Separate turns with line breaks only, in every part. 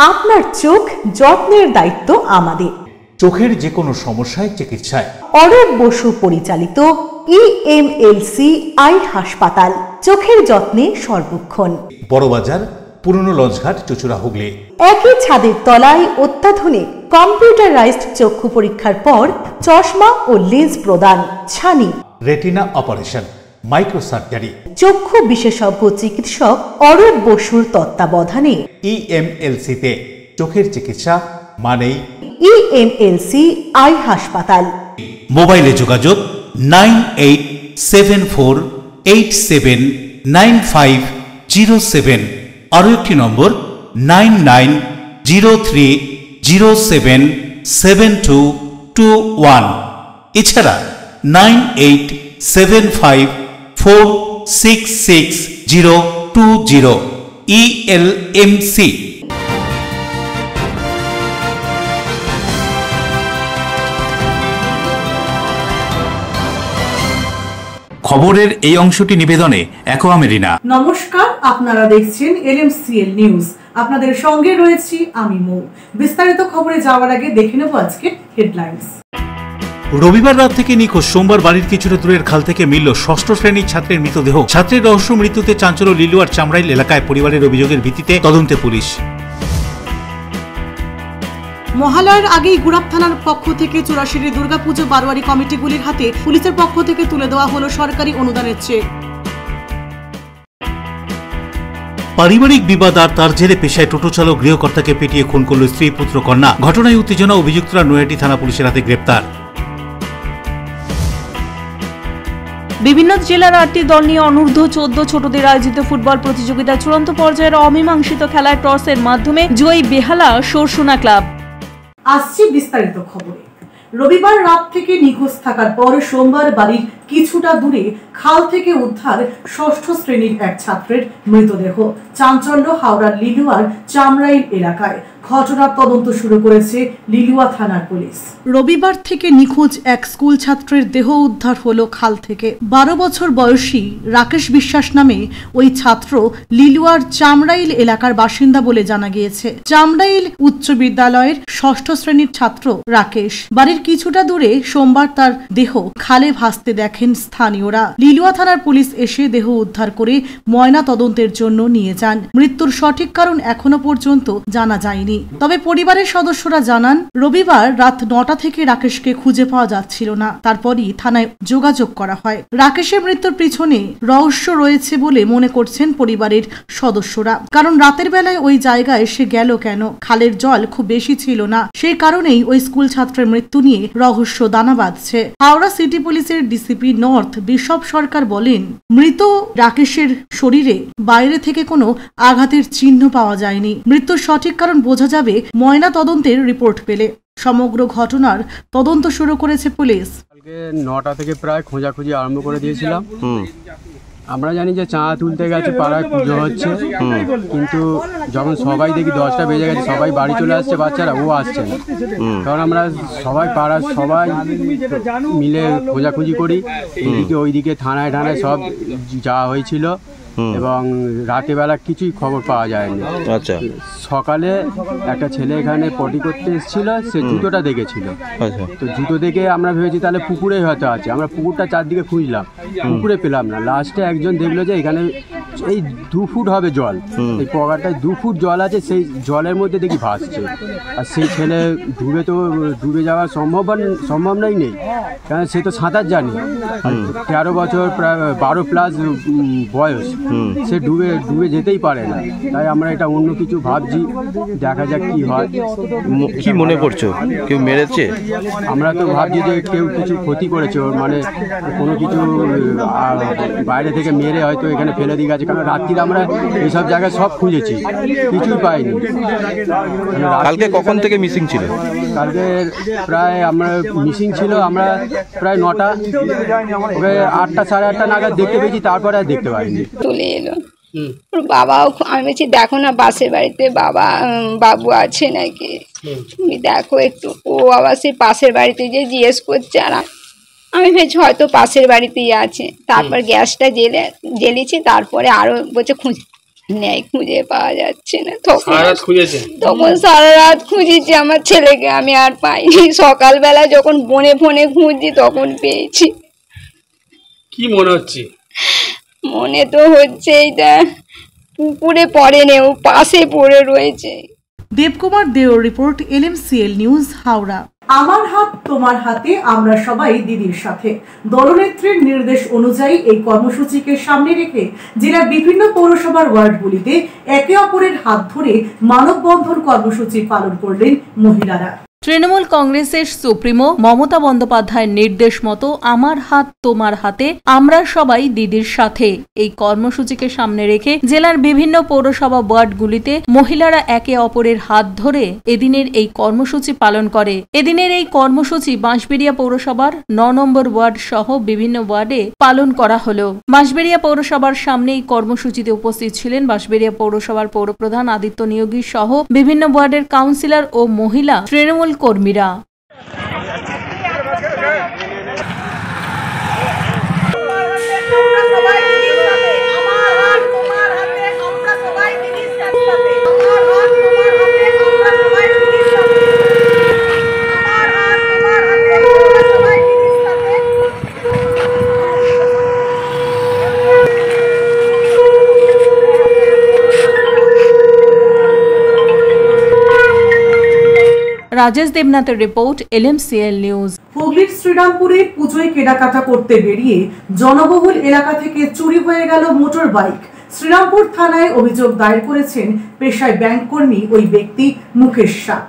আপনার চোখ যত্নের দায়িত্ব আমাদের।
চোখের যে কোনো সমস্যায় চিকিৎসায়
অরূপ বসু পরিচালিত EMLC আই হাসপাতাল, চোখের যত্নে সর্বক্ষণ।
বড়বাজার, পুরনো লঞ্চঘাট, চুচুড়া, হুগলি।
একই ছাদের তলায় অত্যাধুনিক কম্পিউটারাইজড চক্ষু পরীক্ষার পর চশমা ও লেন্স প্রদান, ছানি,
রেটিনা অপারেশন, মাইক্রো সার্জারি।
চক্ষু বিশেষজ্ঞ চিকিৎসক অরূপ বসুর তত্ত্বাবধানে
EMLC-তে চোখের চিকিৎসা মানেই
EMLC আই হাসপাতাল।
মোবাইলে যোগাযোগ 9874879507। আরও একটি নম্বর 9903077221। এছাড়া 9875466020 ELMC। খবরের এই অংশটি নিবেদনে অ্যাকোয়া মেরিনা।
নমস্কার, আপনারা দেখছেন LMCL নিউজ। আপনাদের সঙ্গে রয়েছি আমি মৌ। বিস্তারিত খবরে যাওয়ার আগে দেখে নেব আজকে হেডলাইন্স।
রবিবার রাত থেকে নিখোঁজ, সোমবার বাড়ির কিছুটা দূরের খাল থেকে মিলল ষষ্ঠ শ্রেণীর ছাত্রের মৃতদেহ। ছাত্রের রহস্য মৃত্যুতে চাঞ্চল্য লিলুয়ার চামড়াইল এলাকায়। পরিবারের অভিযোগের ভিত্তিতে তদন্তে পুলিশ।
মহালয়ার আগেই গুড়াপ থানার পক্ষ থেকে চুরাশির দুর্গাপুজো বারোয়ারি কমিটিগুলির হাতে পুলিশের পক্ষ থেকে তুলে দেওয়া হলো সরকারি অনুদানের চেক।
পারিবারিক বিবাদ আর তার জেরে পেশায় টোটো চালক গৃহকর্তাকে পিটিয়ে খুন করল স্ত্রী, পুত্র, কন্যা। ঘটনায় উত্তেজনা, অভিযুক্তরা নৈহাটি থানা পুলিশের হাতে গ্রেপ্তার।
বিভিন্ন জেলার 8টি দল নিয়ে অনূর্ধ্ব 14 ছোটদের আয়োজিত ফুটবল প্রতিযোগিতা চূড়ান্ত পর্যায়ের অমীমাংসিত খেলায় টসের মাধ্যমে জয়ী বেহালা সরসোনা ক্লাব।
আসছি বিস্তারিত খবরে। রবিবার রাত থেকে নিখোঁজ থাকার পর সোমবার বাড়ির কিছুটা দূরে খাল থেকে উদ্ধার ষষ্ঠ শ্রেণীর এক ছাত্রের মৃতদেহ। চাঞ্চল্য হাওড়ার লিলুয়ার চামড়াইল এলাকায়। ঘটনার তদন্ত শুরু করেছে লিলুয়া থানার পুলিশ। রবিবার থেকে নিখোঁজ এক স্কুল ছাত্রের দেহ উদ্ধার হলো খাল থেকে। 12 বছর বয়সী রাকেশ বিশ্বাস নামে ওই ছাত্র লিলুয়ার চামড়াইল এলাকার বাসিন্দা বলে জানা গিয়েছে। চামড়াইল উচ্চ বিদ্যালয়ের ষষ্ঠ শ্রেণীর ছাত্র রাকেশ বাড়ির কিছুটা দূরে সোমবার তার দেহ খালে ভাসতে দেখেন স্থানীয়রা। লিলুয়া থানার পুলিশ এসে দেহ উদ্ধার করে ময়না তদন্তের জন্য নিয়ে যান। মৃত্যুর সঠিক কারণ এখনো পর্যন্ত জানা যায়নি। তবে পরিবারের সদস্যরা জানান, রবিবার রাত 9টা থেকে রাকেশকে খুঁজে পাওয়া যাচ্ছিল না। তারপরই থানায় যোগাযোগ করা হয়। রাকেশের মৃত্যুর পিছনে রহস্য রয়েছে বলে মনে করছেন পরিবারের সদস্যরা। কারণ রাতের বেলায় ওই জায়গায় সে গেল কেন? খালের জল খুব বেশি ছিল না, সেই কারণেই ওই স্কুল ছাত্রের মৃত্যু নিয়ে রহস্য দানা বাঁধছে। হাওড়া সিটি পুলিশের ডিসিপি নর্থ বিশপ সরকার বলেন, মৃত রাকেশের শরীরে বাইরে থেকে কোনো আঘাতের চিহ্ন পাওয়া যায়নি। মৃত্যুর সঠিক কারণ বোঝা যাবে ময়না তদন্তের রিপোর্ট পেলে। সমগ্র ঘটনার তদন্ত শুরু করেছে পুলিশ।
কালকে 9টা থেকে প্রায় খোঁজাখুঁজি আরম্ভ করে দিয়েছিলাম। আমরা জানি যে চাঁদা তুলতে গেছে, পাড়ায় পুজো হচ্ছে, কিন্তু যখন সবাই দেখি 10টা বেজে গেছে, সবাই বাড়ি চলে আসছে, বাচ্চারা ও আসছে না। কারণ আমরা সবাই পাড়ার সবাই মিলে খোঁজাখুঁজি করি। এদিকে ওইদিকে থানায় সব যাওয়া হয়েছিল এবং রাতে বেলা কিছুই খবর পাওয়া যায়নি। আচ্ছা, সকালে একটা ছেলে এখানে পটি করতে এসেছিল, সে জুতোটা দেখেছিল। তো জুতো দেখে আমরা ভেবেছি তাহলে পুকুরে হয়তো আছে। আমরা পুকুরটা চারদিকে খুঁজলাম, পুকুরে পেলাম না। লাস্টে একজন দেখলো যে এখানে এই 2 ফুট হবে জল, এই পগারটায় 2 ফুট জল আছে, সেই জলের মধ্যে দেখি ভাসছে। আর সেই ছেলে ডুবে যাওয়ার সম্ভাবনাই নেই, কারণ সে তো সাঁতার জানে। 13 বছর, প্রায় 12 প্লাস বয়স, সে ডুবে যেতেই পারে না। তাই আমরা এটা অন্য কিছু ভাবছি, দেখা যাক কি হয়।
কি মনে করছো, কেউ মেরেছে?
আমরা তো ভাবছি যে কেউ কিছু ক্ষতি করেছে ওর, মানে কোনো কিছু বাইরে থেকে মেরে হয়তো এখানে ফেলে দিয়ে গেছে। কারণ রাত্রিরে আমরা এইসব জায়গায় সব খুঁজেছি, কিছুই পাইনি।
কালকে কখন থেকে মিসিং ছিল?
কালকে প্রায় আমরা মিসিং ছিল, আমরা প্রায় 9টা, ওকে 8টা সাড়ে 8টা নাগাদ দেখতে পেয়েছি, তারপরে আর দেখতে পাইনি।
চলে এলো ওর বাবাও। আমি বলছি দেখো না পাশের বাড়িতে বাবু আছে নাকি, তুমি দেখো একটু। ও আবার সেই পাশের বাড়িতে যে জিজ্ঞেস করছে, আর আমি ভেবেছি হয়তো পাশের বাড়িতেই আছে। তারপর গ্যাসটা জ্বেলেছি, তারপরে আরও বলছে ন্যায় খুঁজে পাওয়া যাচ্ছে না। তখন সারা রাত খুঁজেছি আমার ছেলেকে, আমি আর পাইনি। সকালবেলা যখন বনে ফোনে খুঁজছি তখন পেয়েছি।
কি মনে হচ্ছে?
মনে তো হচ্ছে এইটা পুকুরে পড়েনি, ও পাশে পড়ে রয়েছে।
দেবকুমার দেওর রিপোর্ট, LMCL নিউজ, হাওড়া।
আমার হাত তোমার হাতে, আমরা সবাই দিদির সাথে। দলনেত্রীর নির্দেশ অনুযায়ী এই কর্মসূচিকে সামনে রেখে জেলার বিভিন্ন পৌরসভার ওয়ার্ডগুলিতে একে অপরের হাত ধরে মানববন্ধন কর্মসূচি পালন করলেন মহিলারা।
তৃণমূল কংগ্রেসের সুপ্রিমো মমতা বন্দ্যোপাধ্যায়ের নির্দেশ মতো আমার হাত তোমার হাতে, আমরা সবাই দিদির সাথে এই কর্মসূচিকে সামনে রেখে জেলার বিভিন্ন পৌরসভা ওয়ার্ডগুলিতে মহিলারা একে অপরের হাত ধরে এদিনের এই কর্মসূচি পালন করে। এদিনের এই কর্মসূচি বাঁশবেড়িয়া পৌরসভার 9 নম্বর ওয়ার্ড সহ বিভিন্ন ওয়ার্ডে পালন করা হলো। বাঁশবেড়িয়া পৌরসভার সামনে এই কর্মসূচিতে উপস্থিত ছিলেন বাঁশবেড়িয়া পৌরসভার পৌরপ্রধান আদিত্য নিয়োগী সহ বিভিন্ন ওয়ার্ডের কাউন্সিলর ও মহিলা তৃণমূল কর্মীরা। রাজেশ দেবনাথের রিপোর্ট, LMCL নিউজ।
হুগলির শ্রীরামপুরে পুজোয় কেনাকাটা করতে বেরিয়ে জনবহুল এলাকা থেকে চুরি হয়ে গেল মোটর বাইক। শ্রীরামপুর থানায় অভিযোগ দায়ের করেছেন পেশায় ব্যাংক কর্মী ওই ব্যক্তি মুকেশ শাহ।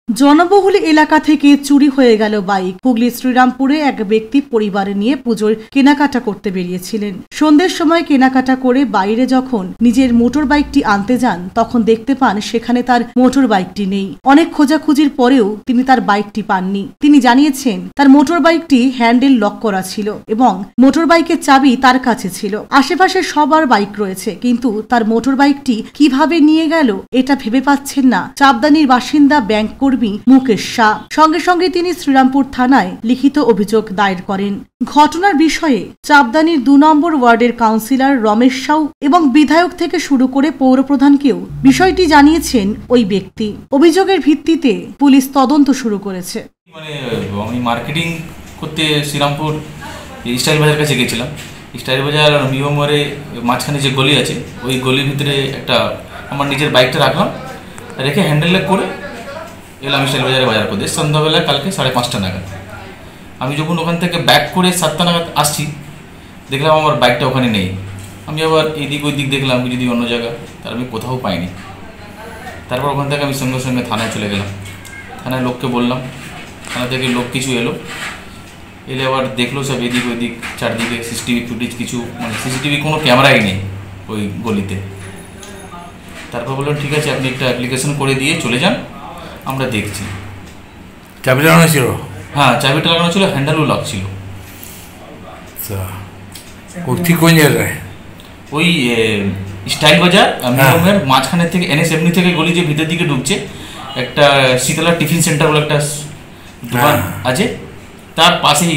জনবহুল এলাকা থেকে চুরি হয়ে গেল বাইক। হুগলি শ্রীরামপুরে এক ব্যক্তি পরিবার নিয়ে পুজোর কেনাকাটা করতে বেরিয়েছিলেন। সন্ধ্যের সময় কেনাকাটা করে বাইরে যখন নিজের মোটর বাইকটি আনতে যান তখন দেখতে পান সেখানে তার মোটর বাইকটি নেই। অনেক খোঁজাখুঁজির পরেও তিনি তার বাইকটি পাননি। তিনি জানিয়েছেন তার মোটর বাইকটি হ্যান্ডেল লক করা ছিল এবং মোটর বাইকের চাবি তার কাছে ছিল। আশেপাশে সবার বাইক রয়েছে, কিন্তু তার মোটর বাইকটি কিভাবে নিয়ে গেল এটা ভেবে পাচ্ছেন না চাপদানির বাসিন্দা ব্যাংক মুকেশ শাহ। সঙ্গে সঙ্গে তিনি শ্রীরামপুর থানায় লিখিত অভিযোগ দায়ের করেন। ঘটনার বিষয়ে চাপদানির 2 নম্বর ওয়ার্ডের কাউন্সিলর রমেশ সাউ এবং বিধায়ক থেকে শুরু করে পৌরপ্রধানকেও বিষয়টি জানিয়েছেন ওই ব্যক্তি। অভিযোগের ভিত্তিতে পুলিশ তদন্ত শুরু করেছে।
আমি মার্কেটিং করতে শ্রীরামপুর স্টাইল বাজার কাছে গেছিলাম। স্টাইল বাজার মিওমরে মাঝখানে যে গলি আছে ওই গলির ভিতরে একটা আমার নিজের বাইকটা রাখলাম, রেখে হ্যান্ডেল করে এলাম স্টাইল বাজারে বাজার করতে। সন্ধ্যাবেলা কালকে 5:30 নাগাদ আমি যখন ওখান থেকে ব্যাক করে 7টা নাগাদ আসছি দেখলাম আমার বাইকটা ওখানে নেই। আমি আবার এইদিক ওই দিক দেখলাম যদি অন্য জায়গা, তার আমি কোথাও পাইনি। তারপর ওখান থেকে আমি সঙ্গে সঙ্গে থানায় চলে গেলাম। থানায় লোককে বললাম, থানা থেকে লোক কিছু এলো, এলে আবার দেখলো সব এদিক ওই দিক চারদিকে সিসিটিভি ফুটেজ কিছু, মানে সিসিটিভি কোনো ক্যামেরাই নেই ওই গলিতে। তারপর বললাম ঠিক আছে আপনি একটা অ্যাপ্লিকেশন করে দিয়ে চলে যান, আমরা দেখছি।
চাবিটা লাগানো ছিল?
হ্যাঁ চাবিটা লাগানো ছিল, হ্যান্ডেলও লক ছিল।
ঠিক কোন জায়গায়?
ওই স্টাইল বাজার মিরমের মাঝখানে থেকে NS এমনি থেকে গলি যে ভিতর দিকে ঢুকছে একটা শীতলা টিফিন সেন্টার বলে একটা দোকান আছে, তার পাশেই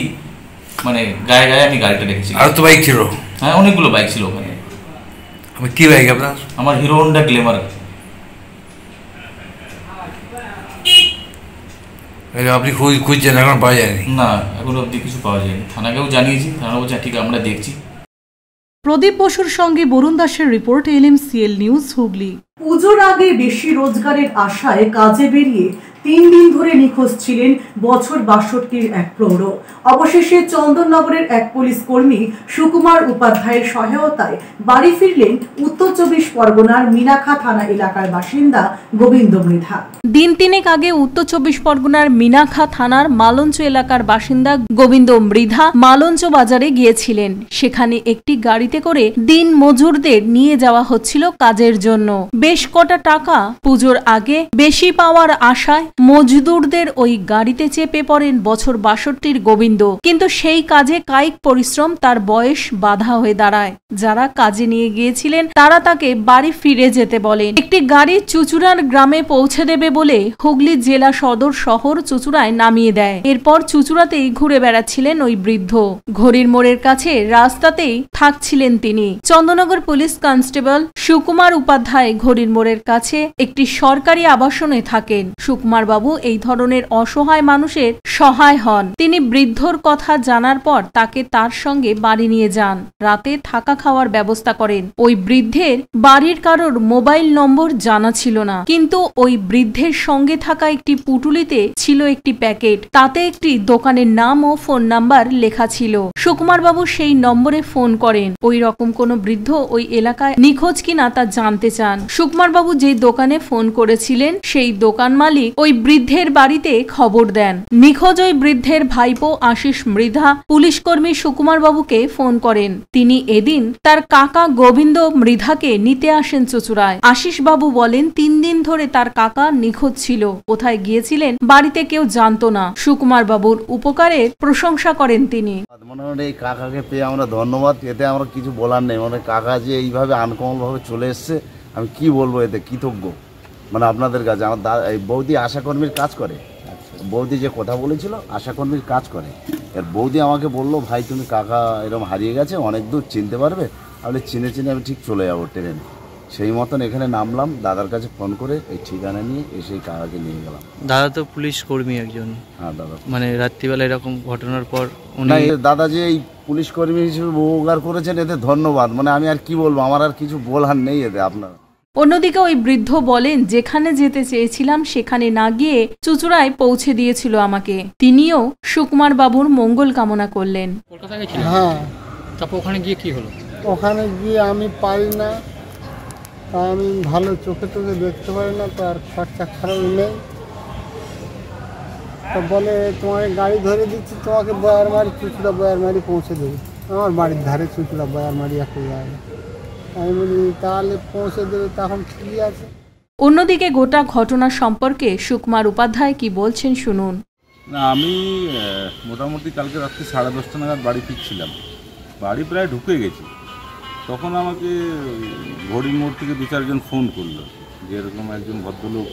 মানে গায়ে গায়ে আমি গাড়িটা রেখেছি।
আর তো বাইক ছিল?
হ্যাঁ অনেকগুলো বাইক ছিল ওখানে।
কি বাইক আপনার?
আমার হিরো হোন্ডা গ্ল্যামার।
আপনি খুঁজছেন, এখন পাওয়া যায়নি?
না এখন অবধি কিছু পাওয়া যায়নি। থানাকেও জানিয়েছি, থানা বলছে ঠিক আমরা দেখছি।
প্রদীপ বসুর সঙ্গে বরুণ দাসের রিপোর্ট, LMCL নিউজ, হুগলি।
পুজোর আগে বেশি রোজগারের আশায় কাজে বেরিয়ে 3 দিন ধরে নিখোঁজ ছিলেন বছর 62 এক প্রৌঢ়। অবশেষে চন্দননগরের এক পুলিশ কর্মী সুকুমার উপাধ্যায়ের সহায়তায় বাড়ি ফিরলেন উত্তর 24 পরগনার মিনাখা থানা এলাকার বাসিন্দা গোবিন্দ মৃধা।
দিন 3 আগে উত্তর 24 পরগনার মিনাখা থানার মালঞ্চ এলাকার বাসিন্দা গোবিন্দ মৃধা মালঞ্চ বাজারে গিয়েছিলেন। সেখানে একটি গাড়িতে করে দিন মজুরদের নিয়ে যাওয়া হচ্ছিল কাজের জন্য। বেশ কটা টাকা পুজোর আগে বেশি পাওয়ার আশায় মজদুরদের ওই গাড়িতে চেপে পড়েন বছর ৬২-র গোবিন্দ। কিন্তু সেই কাজে কায়িক পরিশ্রম তার বয়স বাধা হয়ে দাঁড়ায়। যারা কাজে নিয়ে গিয়েছিলেন তারা তাকে বাড়ি ফিরে যেতে বলেন। একটি গাড়ি চুচুড়ার গ্রামে পৌঁছে দেবে বলে হুগলি জেলা সদর শহর চুচুড়ায় নামিয়ে দেয়। এরপর চুচুড়াতেই ঘুরে বেড়াচ্ছিলেন ওই বৃদ্ধ। ঘড়ির মোড়ের কাছে রাস্তাতেই থাকছিলেন তিনি। চন্দননগর পুলিশ কনস্টেবল সুকুমার উপাধ্যায় ঘড়ির মোড়ের কাছে একটি সরকারি আবাসনে থাকেন। সুকুমার বাবু এই ধরনের অসহায় মানুষের সহায় হন। তিনি বৃদ্ধর কথা জানার পর তাকে তার সঙ্গে বাড়ি নিয়ে যান। রাতে থাকা খাওয়ার ব্যবস্থা করেন। ওই বৃদ্ধের বাড়ির কারোর মোবাইল নম্বর জানা ছিল না, কিন্তু ওই বৃদ্ধের সঙ্গে থাকা একটি পুটুলিতে ছিল একটি প্যাকেট। তাতে একটি দোকানের নাম ও ফোন নাম্বার লেখা ছিল। সুকুমার বাবু সেই নম্বরে ফোন করেন। ওই রকম কোন বৃদ্ধ ওই এলাকায় নিখোঁজ কিনা তা জানতে চান। সুকুমার বাবু যে দোকানে ফোন করেছিলেন সেই দোকান মালিক ওই বৃদ্ধের বাড়িতে খবর দেন। নিখোঁজ ওই বৃদ্ধের ভাইপো আশিস মৃধা পুলিশ কর্মী সুকুমার বাবুকে ফোন করেন। তিনি এদিন তার কাকা গোবিন্দ মৃধাকে নিতে আসেন চুচুড়ায়। আশিস বাবু বলেন ৩ দিন ধরে তার কাকা নিখোঁজ ছিল। কোথায় গিয়েছিলেন বাড়িতে কেউ জানতো না। সুকুমার বাবুর উপকারের প্রশংসা করেন তিনি।
মোটামুটি এই কাকাকে পেয়ে আমরা ধন্যবাদ। এতে আমরা কিছু বলার নেই। মানে কাকা যে এইভাবে আনকমনভাবে চলে এসছে, আমি কি বলবো, এতে কৃতজ্ঞ মানে আপনাদের কাছে। আমার এই বৌদি আশাকর্মীর কাজ করে। বৌদি যে কথা বলেছিল আশাকর্মীর কাজ করে। এর বৌদি আমাকে বললো, ভাই তুমি কাকা এরকম হারিয়ে গেছে, অনেক দূর চিনতে পারবে? আমি চিনে আমি ঠিক চলে যাবো ট্রেনে। সেই মতন এখানে নামলাম, দাদার কাছে ফোন করে এই ঠিকানা নিয়ে এসে কাকাকে নিয়ে গেলাম।
দাদা তো পুলিশ কর্মী একজন।
হ্যাঁ দাদা,
মানে রাত্রিবেলা এরকম ঘটনার পর
দাদা যে এই পুলিশ কর্মী হিসেবে উপকার করেছেন, এতে ধন্যবাদ। মানে আমি আর কি বলবো, আমার আর কিছু বলার নেই এতে আপনার।
অন্যদিকে ওই বৃদ্ধ বলেন, যেখানে যেতে চেয়েছিলাম সেখানে না গিয়ে চুচুড়ায় পৌঁছে দিয়েছিল আমাকে। তিনিও সুকুমার বাবুর মঙ্গল কামনা করলেন।
হ্যাঁ,
তারপর ওখানে গিয়ে কি হলো?
ওখানে গিয়ে আমি পারি না, আমি ভালো চোখে দেখতে পারি না, তো আর খরচা খারাপ নেই। তো বলে তোমার গাড়ি ধরে দিচ্ছি, তোমাকে বয়ারমারি চুচুড়া বয়ারমারি পৌঁছে দেবে। আমার বাড়ির ধারে চুচুড়া বয়ারমারি একটা জায়গা। আমি বলি তাহলে পৌঁছে দেবে, তখন ঠিক আছে।
অন্যদিকে গোটা ঘটনা সম্পর্কে সুকুমার উপাধ্যায় কি বলছেন শুনুন।
না, আমি মোটামুটি কালকে রাত্রি 10:30 নাগাদ বাড়ি ফিরছিলাম। বাড়ি প্রায় ঢুকে গেছি, তখন আমাকে ঘড়ির মোড় থেকে 2-4 জন ফোন করলো যে এরকম একজন ভদ্রলোক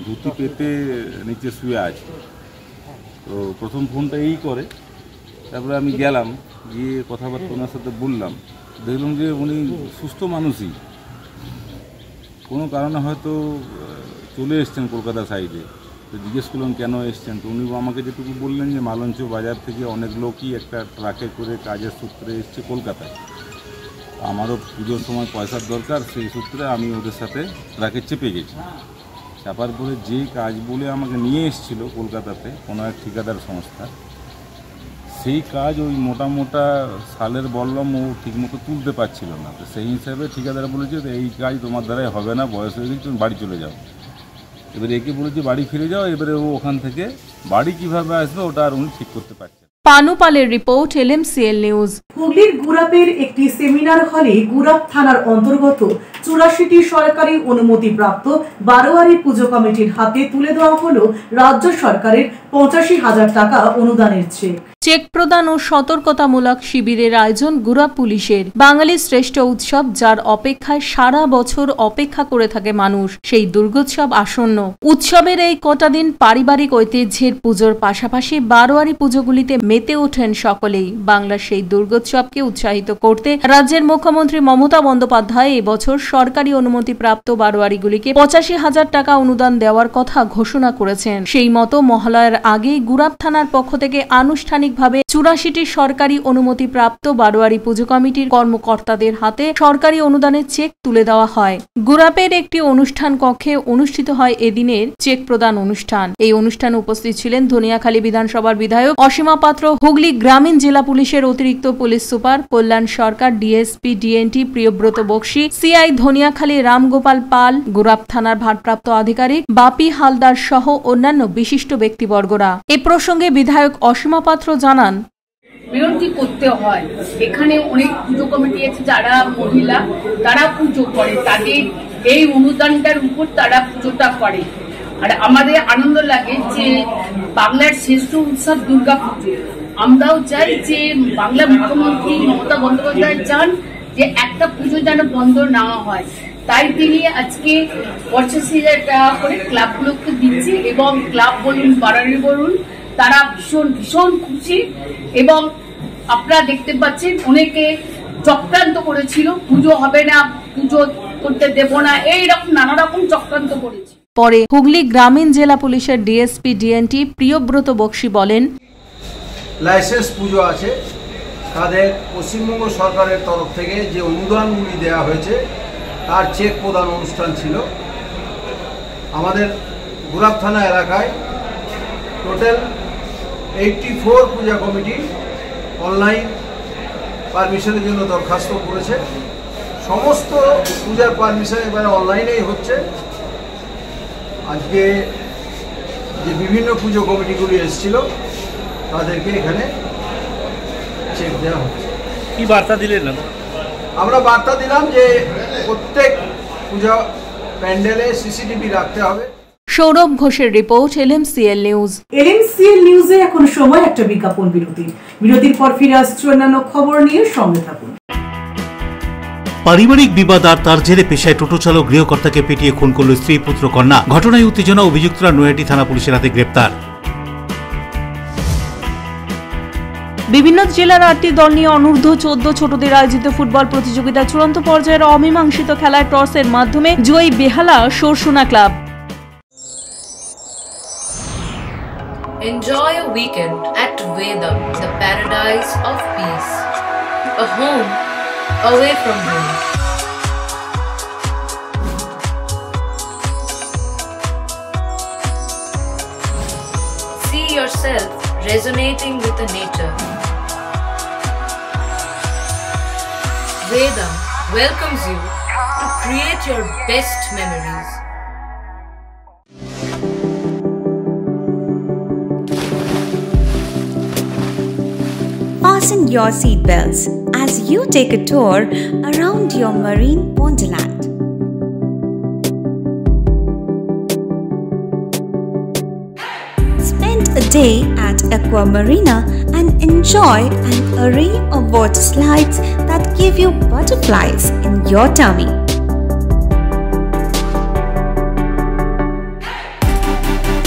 ধুতি পেতে নিচে শুয়ে আছে। তো প্রথম ফোনটা এই করে, তারপরে আমি গেলাম, গিয়ে কথাবার্তা ওনার সাথে বললাম। দেখলাম যে উনি সুস্থ মানুষই, কোনো কারণে হয়তো চলে এসছেন কলকাতা সাইডে। তো জিজ্ঞেস করলাম কেন এসছেন, তো উনি আমাকে যেটুকু বললেন যে মালঞ্চ বাজার থেকে অনেক লোকই একটা ট্রাকে করে কাজের সূত্রে এসছে কলকাতায়। আমারও পুজোর সময় পয়সার দরকার, সেই সূত্রে আমি ওদের সাথে ট্রাকে চেপে গেছি। চাপার পরে যে কাজ বলে আমাকে নিয়ে এসেছিল কলকাতাতে কোনো এক ঠিকাদার সংস্থা, সেই কাজ ওই মোটা সালের বললাম ও ঠিকমতো তুলতে পারছিল না। তো সেই হিসাবে ঠিকাদার বলেছে এই কাজ তোমার দ্বারাই হবে না, বয়স হয়ে গেছে, তুমি বাড়ি চলে যাও। এবারে একে বলেছে বাড়ি ফিরে যাও। এবারে ও ওখান থেকে বাড়ি কিভাবে আসবে ওটা আর উনি ঠিক করতে পারছেন।
পানুপালের রিপোর্ট, LMCL নিউজ।
হুগলির গুরাপের একটি সেমিনার হলে গুরাপ থানার অন্তর্গত 84টি সরকারি অনুমতিপ্রাপ্ত বারোয়ারি পুজো কমিটির হাতে তুলে দেওয়া হলো রাজ্য সরকারের 85,000 টাকা অনুদানের চেক
প্রদান ও সতর্কতামূলক শিবিরের আয়োজন গুরাপ পুলিশের। বাঙালির শ্রেষ্ঠ উৎসব, যার অপেক্ষায় সারা বছর অপেক্ষা করে থাকে মানুষ, সেই দুর্গোৎসব আসন্ন। উৎসবের এই কটা দিন পারিবারিক ঐতিহ্যের পুজোর পাশাপাশি বারোয়ারি পুজোগুলিতে মেতে ওঠেন সকলেই। বাংলার সেই দুর্গোৎসবকে উৎসাহিত করতে রাজ্যের মুখ্যমন্ত্রী মমতা বন্দ্যোপাধ্যায় এবছর সরকারি অনুমতিপ্রাপ্ত বারোয়ারিগুলিকে 85,000 টাকা অনুদান দেওয়ার কথা ঘোষণা করেছেন। সেই মতো মহালয়ার আগেই গুরাপ থানার পক্ষ থেকে আনুষ্ঠানিকভাবে 84টি সরকারি অনুমতিপ্রাপ্ত বারোয়ারি পুজো কমিটির কর্মকর্তাদের হাতে সরকারি অনুদানের চেক তুলে দেওয়া হয়। গুরাপের একটি অনুষ্ঠান কক্ষে অনুষ্ঠিত হয় এদিনের চেক প্রদান অনুষ্ঠান। এই অনুষ্ঠানে উপস্থিত ছিলেন ধনিয়াখালী বিধানসভার বিধায়ক অসীমা পাত্র, হুগলি গ্রামীণ জেলা পুলিশের অতিরিক্ত police super Kalyan Sarkar, DSP DNT Priyabrata Bakshi, CI Dhaniakhali Ramgopal Pal, Gurap থানার ভারপ্রাপ্ত আধিকারিক বাপি হালদার সহ অন্যান্য বিশিষ্ট ব্যক্তিবর্গরা। এ প্রসঙ্গে বিধায়ক অসীমা পাত্র জানান,
মেয়রটি করতে হয়। এখানে অনেক পুজো কমিটি আছে যারা মহিলা, তারা পুজো করে, তাদের এই অনুদানটার উপর তারা পুজোটা করে। আর আমাদের আনন্দ লাগে যে বাংলার শ্রেষ্ঠ উৎসব দুর্গা পুজো, আমরাও চাই যে বাংলা মুখ্যমন্ত্রী মমতা বন্দ্যোপাধ্যায় চান যে একটা পুজো যেন বন্ধ না হয়, তাই তিনি আজকে 85,000 টাকা করে ক্লাবগুলোকে দিচ্ছে এবং ক্লাব বলুন বাড়ানি বলুন তারা ভীষণ ভীষণ খুশি। এবং আপনারা দেখতে পাচ্ছেন অনেকে চক্রান্ত করেছিল, পুজো হবে না, পুজো করতে দেব না, এইরকম নানা রকম চক্রান্ত করেছে।
পরে হুগলি গ্রামীণ জেলা পুলিশের ডিএসপি ডিএনটি প্রিয়ব্রত বক্সী বলেন,
লাইসেন্স পুজো আছে, তাদের পশ্চিমবঙ্গ সরকারের তরফ থেকে যে অনুদানগুলি দেওয়া হয়েছে তার চেক প্রদান অনুষ্ঠান ছিল। আমাদের গুরাব থানা এলাকায় টোটাল 84 পূজা কমিটি অনলাইন পারমিশনের জন্য দরখাস্ত করেছে। সমস্ত পূজার পারমিশন এবারে অনলাইনেই হচ্ছে। আজকে যে বিভিন্ন পুজো কমিটিগুলি এসেছিল তাদেরকে এখানে চেক দেওয়া হচ্ছে।
কি বার্তা দিলেন?
আমরা বার্তা দিলাম যে প্রত্যেক পূজা প্যান্ডেলে সিসিটিভি রাখতে হবে।
সৌরভ ঘোষের রিপোর্ট, LMCL নিউজ।
LMCL নিউজে এখন সময় একটা বিজ্ঞাপন বিরতির। বিরতির পর ফিরে আসছে অন্যান্য খবর নিয়ে, সঙ্গে থাকুন।
পারিবারিক বিবাদ আর তার জেরে পেশায় টোটো চালক গৃহকর্তাকে পিটিয়ে খুন করল স্ত্রী পুত্র কন্যা। ঘটনায় উত্তেজনা, অভিযুক্তরা নৈহাটি থানা পুলিশের হাতে গ্রেপ্তার।
বিভিন্ন জেলার 8টি দল নিয়ে অনূর্ধ্ব 14 ছোটদের আয়োজিত ফুটবল প্রতিযোগিতা চূড়ান্ত পর্যায়ের অমীমাংসিত খেলায় টসের মাধ্যমে জয়ী Behala Sarsuna club.
Enjoy a weekend at Vedam, the paradise of peace. A home away from home. See yourself resonating with the nature. Vedam welcomes you to create your best memories.
Fasten your seatbelts as you take a tour around your marine wonderland. Spend a day at Aqua Marina and enjoy an array of water slides that give you butterflies in your tummy.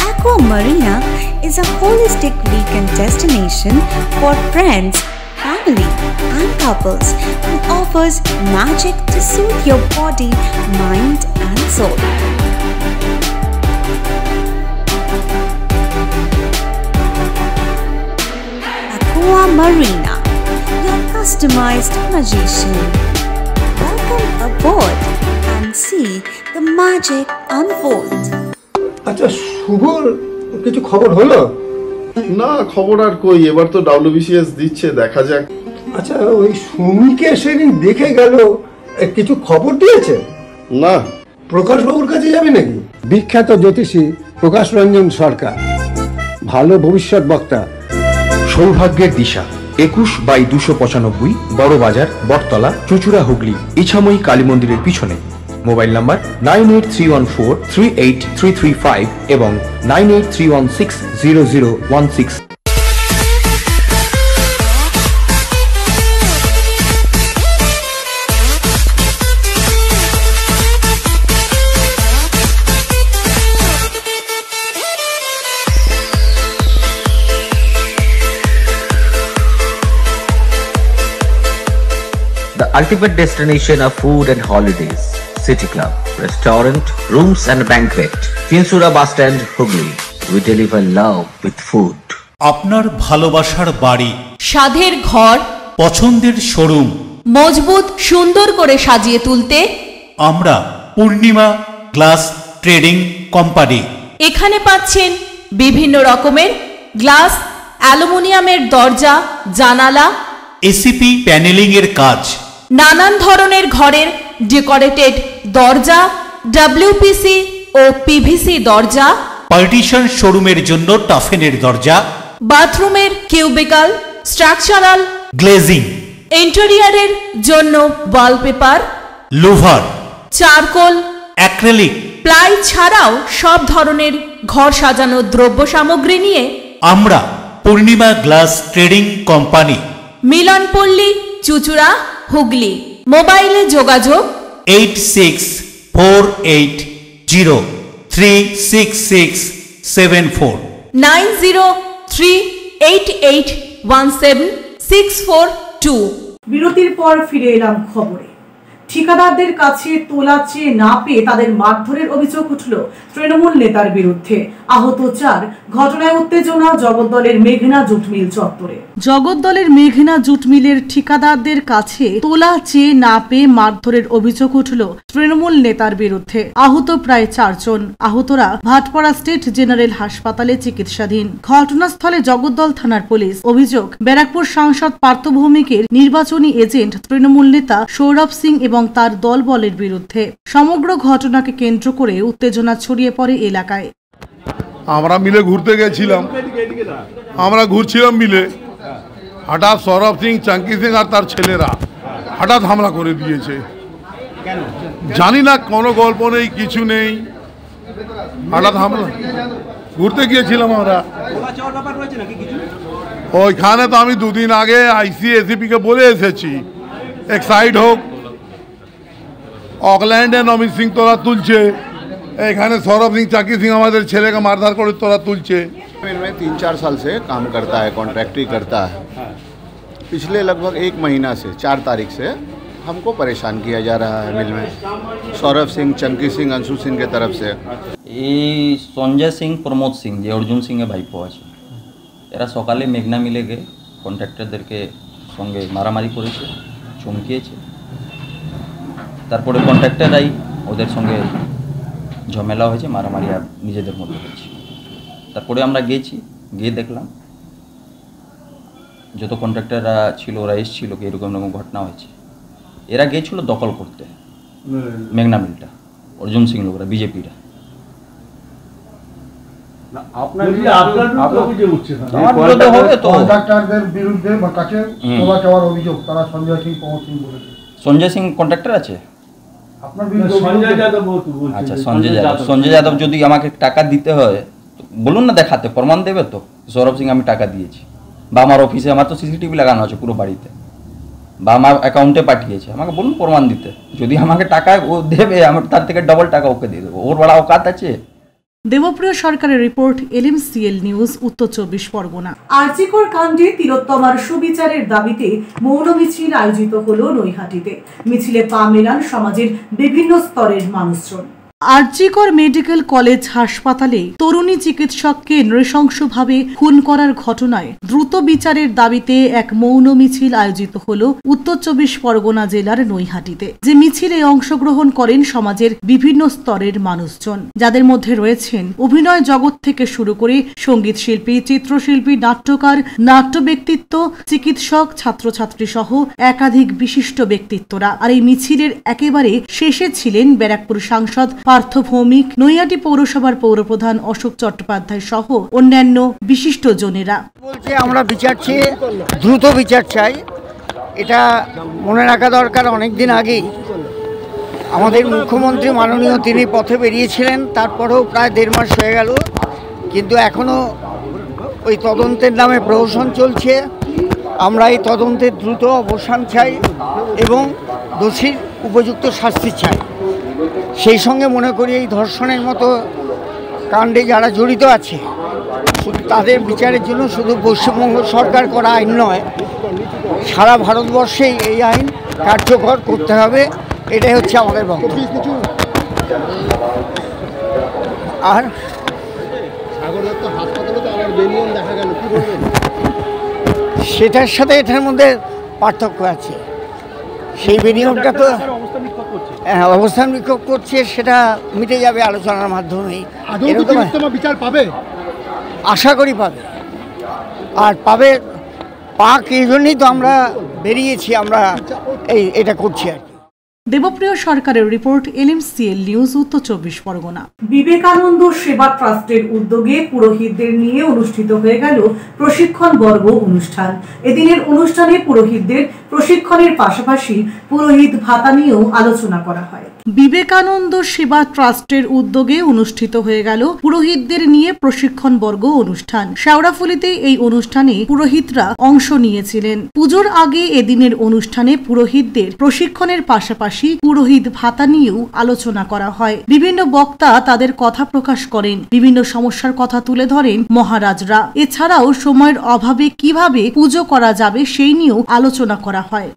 Aqua Marina is a holistic weekend destination for friends, family, and couples and offers magic to soothe your body, mind, and soul. Aqua Marina, your customized magician. Welcome aboard and see the magic unfold.
আচ্ছা, শুভর কিছু খবর হলো?
না, খবর আর কই, এবার তো WBCS দিচ্ছে, দেখা যাক।
আচ্ছা, ওই সুমিকে সেদিন দেখে গেল, কিছু খবর দিয়েছে?
না।
প্রকাশ বাবুর কাছে যাবে নাকি? বিখ্যাত জ্যোতিষী প্রকাশ রঞ্জন সরকার, ভালো ভবিষ্যৎ বক্তা।
সৌভাগ্যের দিশা, 21/295 বড় বাজার, বটতলা, চুচুড়া, হুগলি, ইছাময়ী কালী মন্দিরের পিছনে। মোবাইল নাম্বার 9831438335 এবং 9831600016।
The ultimate destination of food and holidays. City Club, restaurant, rooms and banquet. Chinsura Bus Stand, Hugli. We deliver love with food.
আপনার ভালোবাসার বাড়ি,
স্বাদের ঘর,
পছন্দের শোরুম
মজবুত সুন্দর করে সাজিয়ে তুলতে
আমরা পূর্ণিমা গ্লাস ট্রেডিং কোম্পানি।
এখানে পাচ্ছেন বিভিন্ন রকমের গ্লাস, অ্যালুমিনিয়ামের দরজা, জানালা,
এসিপি প্যানেলিং এর কাজ,
নানান ধরনের ঘরের ডেকোরেটেড দরজা, WPC ও PVC দরজা,
পার্টিশন শোরুমের জন্য টাফেনের দরজা,
বাথরুমের কিউবিকাল, স্ট্রাকচারাল
গ্লেজিং,
ইন্টেরিয়রের জন্য wallpaper,
louvre,
charcoal,
acrylic,
ply ছাড়াও সব ধরনের ঘর সাজানোর দ্রব্য সামগ্রী নিয়ে
আমরা Purnima glass trading company,
Milanpally, Chuchura, Hooghly. মোবাইলে যোগাযোগ
8640366674,
9038817642।
বিরতির পর ফিরে এলাম খবরে। ঠিকাদারদের কাছে তোলা চেয়ে না পেয়ে তাদের মারধরের অভিযোগ উঠল তৃণমূল নেতার বিরুদ্ধে। আহত 4। ঘটনায় উত্তেজনা জগদ্দলের মেঘনা জুট মিল চত্বরে। জগদ্দলের মেঘনা জুট মিলের ঠিকাদারদের কাছে তোলা চেয়ে না পেয়ে মারধরের অভিযোগ উঠল তৃণমূল নেতার বিরুদ্ধে। আহত প্রায় 4 জন। আহতরা ভাটপাড়া স্টেট জেনারেল হাসপাতালে চিকিৎসাধীন। ঘটনাস্থলে জগদ্দল থানার পুলিশ। অভিযোগ, ব্যারাকপুর সাংসদ পার্থ ভৌমিকের নির্বাচনী এজেন্ট তৃণমূল নেতা সৌরভ সিং এবং তার দলবলের বিরুদ্ধে। সমগ্র ঘটনাকে কেন্দ্র করে উত্তেজনা ছড়িয়ে পড়ে এলাকায়।
আমরা মিলে ঘুরতে গেছিলাম, ঘুরছিলাম মিলে, হঠাৎ সৌরভ সিং, চাঙ্কি সিং আর তার ছেলেরা হঠাৎ হামলা করে দিয়েছে। জানি না, কোনো গল্প নেই, কিছু নেই, হঠাৎ হামলা। ঘুরতে গিয়েছিলাম আমরা ওইখানে, তো আমি 2 দিন আগে ICACP কে বলে এসেছি এক সাইড হোক। অকল্যান্ডে নমিত সিং তোরা তুলছে, এখানে সৌরভ সিং, চাকি সিং আমাদের ছেলেকে মারধর করে তোরা তুলছে।
मैं 3-4 साल से काम करता है, कॉन्ट्रैक्टरी करता है। पिछले लगभग 1 महीना से 4 तारीख से हमको परेशान किया जा रहा है मिल में, सौरभ सिंह, चंकी सिंह, अंशु सिंह के तरफ से।
এই সঞ্জয় সিং, প্রমোদ সিং, যে অর্জুন সিংয়ের ভাইপো আছে, এরা সকালে মেঘনা মিলে গিয়ে কন্ট্রাক্টরদেরকে সঙ্গে মারামারি করেছে, চমকিয়েছে। তারপরে কন্ট্রাক্টররাই ওদের সঙ্গে ঝামেলা হয়েছে, মারামারি আর নিজেদের মধ্যে হয়েছে। তারপরে আমরা গিয়ে দেখলাম যত কন্ট্রাক্টররা ছিল ওরা এসেছিল, এরকম এরকম ঘটনা হয়েছে। এরা গিয়েছিল দখল করতে মেঘনা মিলটা, অর্জুন সিং লোকরা, বিজেপিরা। সঞ্জয় সিং কন্ট্রাক্টর আছে, আচ্ছা সঞ্জয় যাদব যদি আমাকে টাকা দিতে হয় বলুন না, দেখাতে প্রমাণ দেবে তো সৌরভ সিং আমি টাকা দিয়েছি, বা আমার অফিসে, আমার তো CCTV লাগানো আছে পুরো বাড়িতে, বা আমার অ্যাকাউন্টে পাঠিয়েছে, আমাকে বলুন প্রমাণ দিতে। যদি আমাকে টাকা ও দেবে, আমার তার থেকে ডবল টাকা ওকে দিয়ে দেবো, ওর বড় অকাত আছে।
দেবপ্রিয় সরকারের রিপোর্ট, LMCL নিউজ, উত্তর 24 পরগনা। আরজিকর কাণ্ডে তিলোত্তমার সুবিচারের দাবিতে মৌন মিছিল আয়োজিত হলো নৈহাটিতে। মিছিলে পা মেলান সমাজের বিভিন্ন স্তরের মানুষজন। আরজিকর মেডিকেল কলেজ হাসপাতালে তরুণী চিকিৎসককে নৃশংসভাবে খুন করার ঘটনায় দ্রুত বিচারের দাবিতে এক মৌন মিছিল আয়োজিত হল উত্তর 24 পরগনা জেলার নৈহাটিতে। যে মিছিলে অংশগ্রহণ করেন সমাজের বিভিন্ন স্তরের মানুষজন, যাদের মধ্যে রয়েছেন অভিনয় জগৎ থেকে শুরু করে সঙ্গীত শিল্পী, চিত্রশিল্পী, নাট্যকার, নাট্য ব্যক্তিত্ব, চিকিৎসক, ছাত্রছাত্রী সহ একাধিক বিশিষ্ট ব্যক্তিত্বরা। আর এই মিছিলের একেবারে শেষে ছিলেন ব্যারাকপুর সাংসদ পার্থ ভৌমিক, নৈহাটি পৌরসভার পৌরপ্রধান অশোক চট্টোপাধ্যায় সহ অন্যান্য বিশিষ্ট জনেরা।
বলছে আমরা বিচার চেয়ে, দ্রুত বিচার চাই। এটা মনে রাখা দরকার, অনেকদিন আগেই আমাদের মুখ্যমন্ত্রী মাননীয় তিনি পথে বেরিয়েছিলেন, তারপরেও প্রায় 1.5 মাস হয়ে গেল, কিন্তু এখনও ওই তদন্তের নামে প্রহসন চলছে। আমরা এই তদন্তের দ্রুত অবসান চাই এবং দোষীর উপযুক্ত শাস্তি চাই। সেই সঙ্গে মনে করি এই ধর্ষণের মতো কাণ্ডে যারা জড়িত আছে তাদের বিচারের জন্য শুধু পশ্চিমবঙ্গ সরকার করা আইন নয়, সারা ভারতবর্ষেই এই আইন কার্যকর করতে হবে, এটাই হচ্ছে আমাদের বক্তব্য। আর সেটার সাথে এটার মধ্যে পার্থক্য আছে। সেই বিনিয়োগটা তো অবস্থান বিক্ষোভ করছে, সেটা মিটে যাবে আলোচনার মাধ্যমেই।
বিচার পাবে,
আশা করি পাবে, আর পাবে, পাক এই জন্যই তো আমরা বেরিয়েছি, আমরা এটা করছি আর কি।
দেবপ্রিয় সরকারের রিপোর্ট, LMCL নিউজ, উত্তর 24 পরগনা। বিবেকানন্দ সেবা ট্রাস্টের উদ্যোগে পুরোহিতদের নিয়ে অনুষ্ঠিত হয়ে গেল প্রশিক্ষণ বর্গ অনুষ্ঠান। এদিনের অনুষ্ঠানে পুরোহিতদের প্রশিক্ষণের পাশাপাশি পুরোহিত ভাতা নিয়েও আলোচনা করা হয়। বিবেকানন্দ সেবা ট্রাস্টের উদ্যোগে অনুষ্ঠিত হয়ে গেল পুরোহিতদের নিয়ে প্রশিক্ষণ বর্গ অনুষ্ঠান। শেওড়াফুলিতে এই অনুষ্ঠানে পুরোহিতরা অংশ নিয়েছিলেন। পুজোর আগে এদিনের অনুষ্ঠানে পুরোহিতদের প্রশিক্ষণের পাশাপাশি পুরোহিত ভাতা নিয়েও আলোচনা করা হয়। বিভিন্ন বক্তা তাদের কথা প্রকাশ করেন, বিভিন্ন সমস্যার কথা তুলে ধরেন মহারাজরা। এছাড়াও সময়ের অভাবে কিভাবে পুজো করা যাবে সেই নিয়েও আলোচনা করা হয়।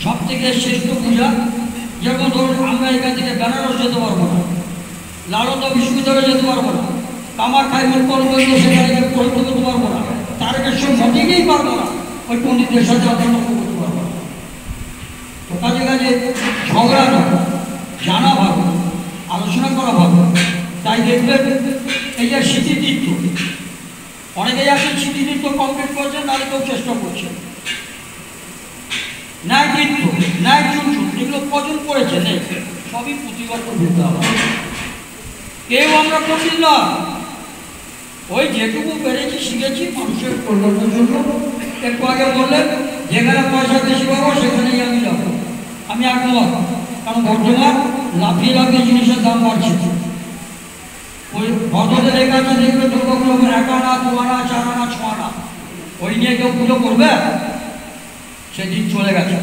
সব থেকে শ্রেষ্ঠ পূজা, যেমন ধরুন আমরা এখান থেকে বেনারস যেতে পারবো না, নালন্দা বিশ্ববিদ্যালয়ে যেতে পারবো না, কামাখ্যায় সেখানে পড়তে করতে পারবো না, তারকেশ্বর মঠেই পারবো না, ওই পণ্ডিতদের সাথে আলোচনা করতে পারবো না। তো কাজে কাজে ঝগড়া না, জানা ভালো, আলোচনা করা ভালো। তাই দেখবেন এই যে স্মৃতিতীর্থ, অনেকেই এখন স্মৃতিতীর্থ কমপ্লিট করছেন, তাহলে কেউ চেষ্টা করছে ন্যায় তীর্থ, ন্যায় চুনচু, যেগুলো কজন করেছে সবই প্রতিবর্ষ দিতে হবে। কেউ আমরা কঠিন না, ওই যেটুকু পেরেছি শিখেছি মানুষের কল্যাণের জন্য। একটু আগে বললেন যেখানে পয়সা বেশি পাবো সেখানেই আমি যাবো, আমি একমত। কারণ বর্তমান লাফিয়ে লাফিয়ে জিনিসের দাম বাড়ছে। ওই ভদ্রদের লেখা আছে দেখবে দুর্গাপুর 1 আনা 2 আনা 4 আনা 6 আনা, ওই নিয়ে কেউ পুজো করবে? সেদিন চলে গেছে।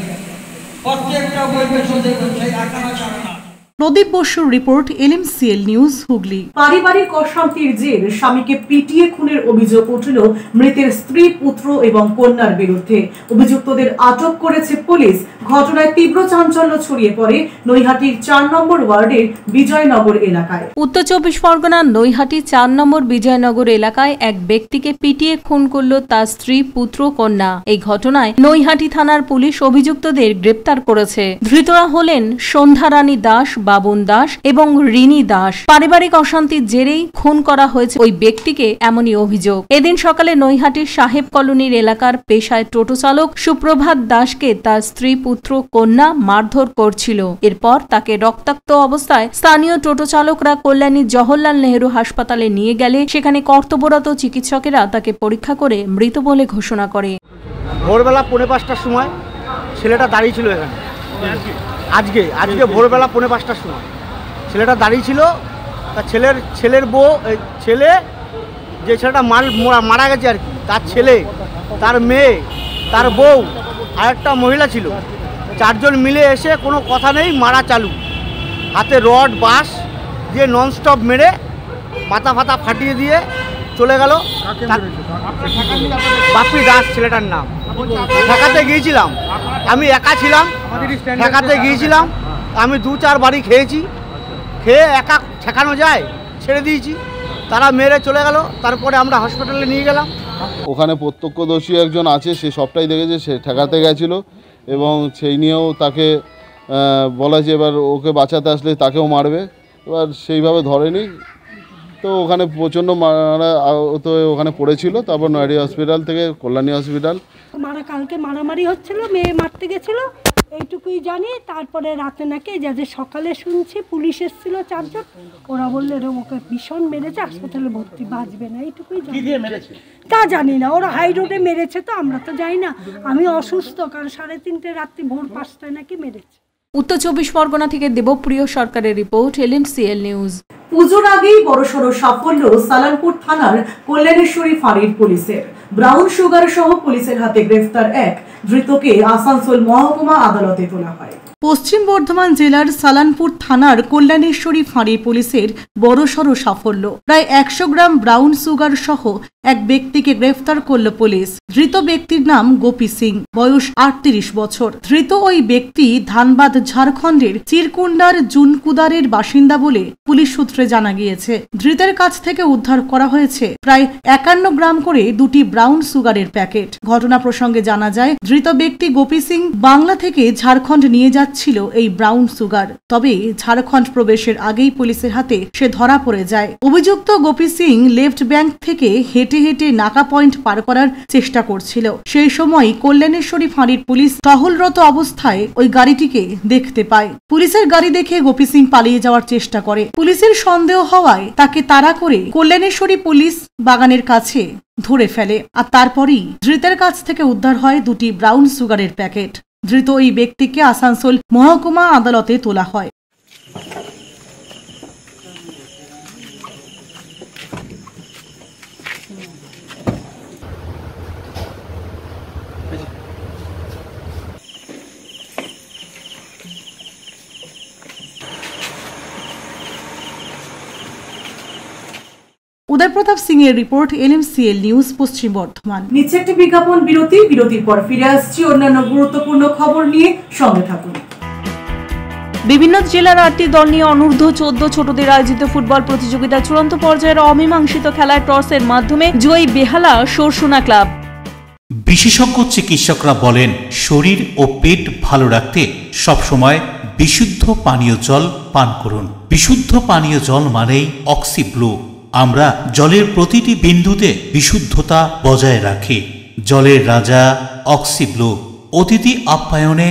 প্রত্যেকটা বই পেছনে দেখবেন সেই 1 আনা 4 আনা।
প্রদীপ বসুর রিপোর্ট, LMCL নিউজ, হুগলি। পারিবারিক অশান্তির জের স্বামীকে পিটিয়ে খুনের অভিযোগ উঠল মৃতের স্ত্রী, পুত্র এবং কন্যার বিরুদ্ধে। অভিযুক্তদের আটক করেছে পুলিশ। ঘটনায় তীব্র চাঞ্চল্য ছড়িয়ে পড়ে নৈহাটির 4 নম্বর ওয়ার্ডের বিজয়নগর এলাকায়।
উত্তর 24 পরগনার নৈহাটি 4 নম্বর বিজয়নগর এলাকায় এক ব্যক্তিকে পিটিয়ে খুন করল তার স্ত্রী, পুত্র, কন্যা। এই ঘটনায় নৈহাটি থানার পুলিশ অভিযুক্তদের গ্রেপ্তার করেছে। ধৃতরা হলেন সন্ধ্যারানী দাস, বাবন দাস এবং রিনি দাস। পারিবারিক অশান্তির জেরেই খুন করা হয়েছে ওই ব্যক্তিকে, এমনই অভিযোগ। এদিন সকালে নৈহাটির সাহেব কলোনির এলাকার পেশায় টোটো চালক সুপ্রভাত দাসকে তার স্ত্রী, পুত্র, কন্যা মারধর করছিল। এরপর তাকে রক্তাক্ত অবস্থায় স্থানীয় টোটো চালকরা কল্যাণী জওহরলাল নেহেরু হাসপাতালে নিয়ে গেলে সেখানে কর্তব্যরত চিকিৎসকেরা তাকে পরীক্ষা করে মৃত বলে ঘোষণা করে।
ভোরবেলা 4:30টার সময় ছেলেটা দাঁড়িয়ে ছিল এখানে। আজকে ভোরবেলা 4:30টার সময় ছেলেটা দাঁড়িয়ে ছিল। তার ছেলের বউ, ছেলে যে ছেলেটা মারা গেছে আর কি, তার ছেলে, তার মেয়ে, তার বউ আর একটা মহিলা ছিল। 4 জন মিলে এসে কোনো কথা নেই মারা চালু, হাতে রড বাঁশ দিয়ে ননস্টপ মেরে মাথা ফাতা ফাটিয়ে দিয়ে চলে গেল। বাপি দাস ছেলেটার নাম। ঠেকাতে গিয়েছিলাম, আমি একা ছিলাম, ঠেকাতে গিয়েছিলাম। আমি 2-4 বাড়ি খেয়েছি, খেয়ে একা ঠেকানো যায়, ছেড়ে দিয়েছি। তারা মেরে চলে গেল। তারপরে আমরা হসপিটালে নিয়ে গেলাম।
ওখানে প্রত্যক্ষদর্শী একজন আছে, সে সবটাই দেখেছে, সে ঠেকাতে গেছিলো এবং সেই নিয়েও তাকে বলা যে এবার ওকে বাঁচাতে আসলে তাকেও মারবে। এবার সেইভাবে ধরেনি, তো ওখানে প্রচণ্ড মারা তো ওখানে পড়েছিল। তারপর নয়ডা হসপিটাল থেকে কল্যাণী হসপিটাল।
কালকে মারামারি হচ্ছিল, মেয়ে মারতে গেছিল, এইটুকুই জানি। তারপরে রাতে নাকি যাদের সকালে শুনছি পুলিশ এসেছিল 4 জন, ওরা বললে ওকে ভীষণ মেরেছে, হাসপাতালে ভর্তি, বাঁচবে না, এইটুকুই জানি। তা জানি না, ওরা হাই রোডে মেরেছে, তো আমরা তো যাই না। আমি অসুস্থ, কারণ 3:30 রাত্রি, ভোর 5টায় নাকি মেরেছে।
উত্তর 24 পরগনা থেকে দেবপ্রিয় সরকারের রিপোর্ট, LMCL নিউজ।
পুজোর আগেই বড়সড় সাফল্য সালানপুর থানার কল্যাণেশ্বরী ফাঁড়ির পুলিশের। ব্রাউন সুগার সহ পুলিশের হাতে গ্রেফতার এক ধৃতকে আসানসোল মহকুমা আদালতে তোলা হয়। পশ্চিম বর্ধমান জেলার সালানপুর থানার কল্যাণেশ্বরী ফাঁড়ি পুলিশের বড়সড় সাফল্য। প্রায় 100 গ্রাম ব্রাউন সুগার সহ এক ব্যক্তিকে গ্রেফতার করল পুলিশ। ধৃত ব্যক্তির নাম গোপী সিং, বয়স 38 বছর। ধৃত ওই ব্যক্তি ধানবাদ ঝাড়খণ্ডের চিরকুন্ডার জুনকুদারের বাসিন্দা বলে পুলিশ সূত্রে জানা গিয়েছে। ধৃতের কাছ থেকে উদ্ধার করা হয়েছে প্রায় 51 গ্রাম করে 2টি ব্রাউন সুগারের প্যাকেট। ঘটনা প্রসঙ্গে জানা যায়, ধৃত ব্যক্তি গোপী সিং বাংলা থেকে ঝাড়খণ্ড নিয়ে ছিল এই ব্রাউন সুগার। তবে ঝাড়খণ্ড প্রবেশের আগেই পুলিশের হাতে সে ধরা পড়ে যায়। অভিযুক্ত গোপী সিং লেফট ব্যাংক থেকে হেঁটে হেঁটে নাকা পয়েন্ট পার করার চেষ্টা করছিল। সেই সময় কল্যাণেশ্বরী ফাঁড়ির পুলিশ টহলরত অবস্থায় ওই গাড়িটিকে দেখতে পায়। পুলিশের গাড়ি দেখে গোপী সিং পালিয়ে যাওয়ার চেষ্টা করে। পুলিশের সন্দেহ হওয়ায় তাকে তাড়া করে কল্যাণেশ্বরী পুলিশ বাগানের কাছে ধরে ফেলে। আর তারপরই ধৃতের কাছ থেকে উদ্ধার হয় 2টি ব্রাউন সুগারের প্যাকেট। ধৃত ওই ব্যক্তিকে আসানসোল মহকুমা আদালতে তোলা হয়। উদয় প্রতাপ সিং এর রিপোর্ট, LMCL নিউজ, পশ্চিম বর্ধমান। নিচে একটি বিজ্ঞাপন বিরতি, বিরতির পর ফিরে আসছি অন্যান্য গুরুত্বপূর্ণ খবর নিয়ে। সঙ্গে থাকুন।
বিভিন্ন জেলার 8টি দল নিয়ে অনূর্ধ্ব 14 ছোটদের আয়োজিত ফুটবল প্রতিযোগিতা চূড়ান্ত পর্যায়ের অমীমাংসিত খেলায় টসের মাধ্যমে জয়ী বেহালা সরসুনা ক্লাব।
বিশেষজ্ঞ চিকিৎসকরা বলেন, শরীর ও পেট ভালো রাখতে সবসময় বিশুদ্ধ পানীয় জল পান করুন। বিশুদ্ধ পানীয় জল মানেই অক্সিব্লু। আমরা জলের প্রতিটি বিন্দুতে বিশুদ্ধতা বজায় রাখি। জলের রাজা অক্সিব্লু, অতিথি আপ্যায়নে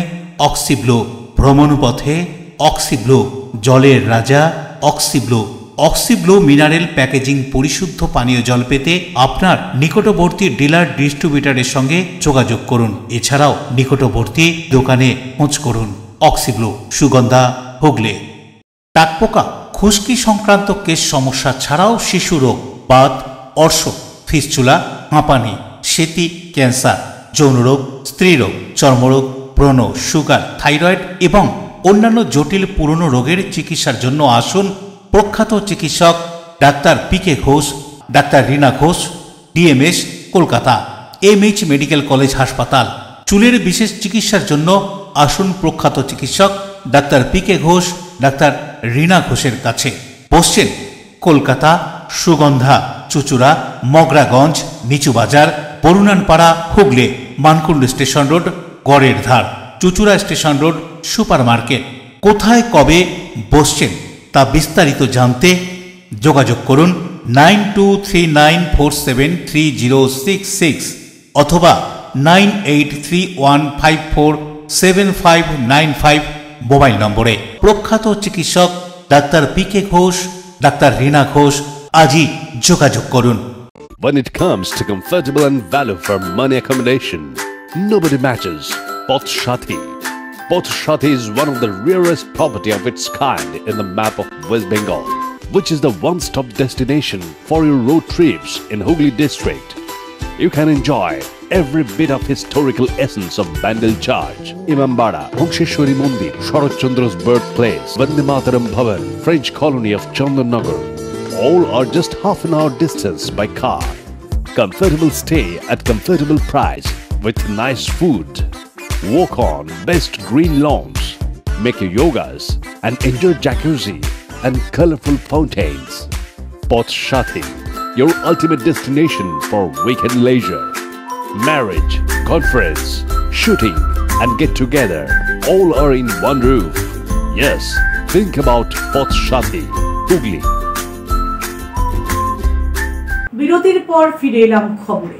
অক্সিব্লু, ভ্রমণপথে অক্সিব্লু, জলের রাজা অক্সিব্লু। অক্সিব্লু মিনারেল প্যাকেজিং পরিশুদ্ধ পানীয় জল পেতে আপনার নিকটবর্তী ডিলার ডিস্ট্রিবিউটরের সঙ্গে যোগাযোগ করুন। এছাড়াও নিকটবর্তী দোকানে খোঁজ করুন। অক্সিব্লু, সুগন্ধা, হুগলি। টাকপোকা, খুশকি সংক্রান্ত কেশ সমস্যা ছাড়াও শিশু রোগ, বাত, অর্শ, ফিস্চুলা, হাঁপানি, সেতি, ক্যান্সার, যৌনরোগ, স্ত্রীরোগ, চর্মরোগ, ব্রণ, সুগার, থাইরয়েড এবং অন্যান্য জটিল পুরনো রোগের চিকিৎসার জন্য আসুন প্রখ্যাত চিকিৎসক doctor PK Ghosh, doctor Rina Ghosh, DMS, Kolkata, MH medical college হাসপাতাল। চুলের বিশেষ চিকিৎসার জন্য আসুন প্রখ্যাত চিকিৎসক doctor PK Ghosh, doctor Rina ঘোষের কাছে। বসছেন কলকাতা, সুগন্ধা, চুচুড়া, মগরাগঞ্জ, নিচু বাজার, বরুণানপাড়া, হুগলি, মানকুণ্ড স্টেশন রোড, গড়ের ধার, Chuchura station road, super market. কোথায় কবে বসছেন তা বিস্তারিত জানতে যোগাযোগ করুন 9239473066 অথবা 9831547595 মোবাইল নম্বরে। প্রখ্যাত চিকিৎসক doctor PK Ghosh, doctor Rina Ghosh, আজই যোগাযোগ করুন।
When it comes to comfortable and value for money accommodation, nobody matches Pothshathi. Pothshathi is one of the rarest property of its kind in the map of West Bengal, which is the one-stop destination for your road trips in Hooghly district. You can enjoy every bit of historical essence of Bandel Charge, Imambara, Bhongsheshwari Mandir, Sharat Chandra's birthplace, Vande Mataram Bhavan, French colony of Chandannagar. All are just half an hour distance by car. Comfortable stay at comfortable price with nice food. Walk on best green lawns, make your yogas and enjoy jacuzzi and colorful fountains. Pothshathi, your ultimate destination for weekend leisure. Marriage, conference, shooting and get together all are in one roof. Yes, think about Pothshathi, Hooghly.
বিরতির পর ফিরে এলাম খবরে।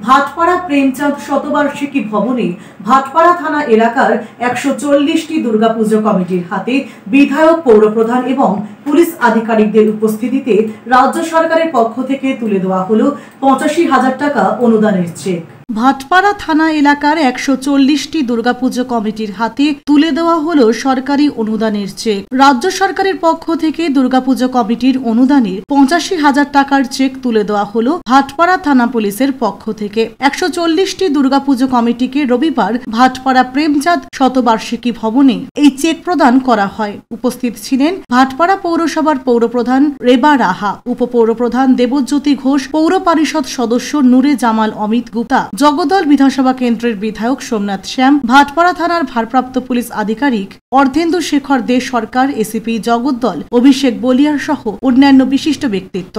ভাটপাড়া প্রেমচাঁদ শতবার্ষিকী ভবনে ভাটপাড়া থানা এলাকার 140টি দুর্গাপুজো কমিটির হাতে বিধায়ক, পৌরপ্রধান এবং পুলিশ আধিকারিকদের উপস্থিতিতে রাজ্য সরকারের পক্ষ থেকে তুলে দেওয়া হলো 85,000 টাকা অনুদানের চেক। ভাটপাড়া থানা এলাকার 140টি দুর্গাপুজো কমিটির হাতে তুলে দেওয়া হলো সরকারি অনুদানের চেক। রাজ্য সরকারের পক্ষ থেকে দুর্গাপুজো কমিটির অনুদানের 85,000 টাকার চেক তুলে দেওয়া হলো ভাটপাড়া থানা পুলিশের পক্ষ থেকে। 140টি দুর্গাপুজো কমিটিকে রবিবার ভাটপাড়া প্রেমচাঁদ শতবার্ষিকী ভবনে এই চেক প্রদান করা হয়। উপস্থিত ছিলেন ভাটপাড়া পৌরসভার পৌরপ্রধান রেবা রাহা, উপপৌরপ্রধান দেবজ্যোতি ঘোষ, পৌর পরিষদ সদস্য নূরে জামাল অমিত গুপ্তা, জগদল বিধানসভা কেন্দ্রের বিধায়ক সোমনাথ শ্যাম, ভাটপাড়া থানার ভারপ্রাপ্ত পুলিশ আধিকারিক অর্ধেন্দু শেখর দে সরকার, এসিপি জগদ্দল, অভিষেক বলিয়ার সহ অন্যান্য বিশিষ্ট ব্যক্তিত্ব।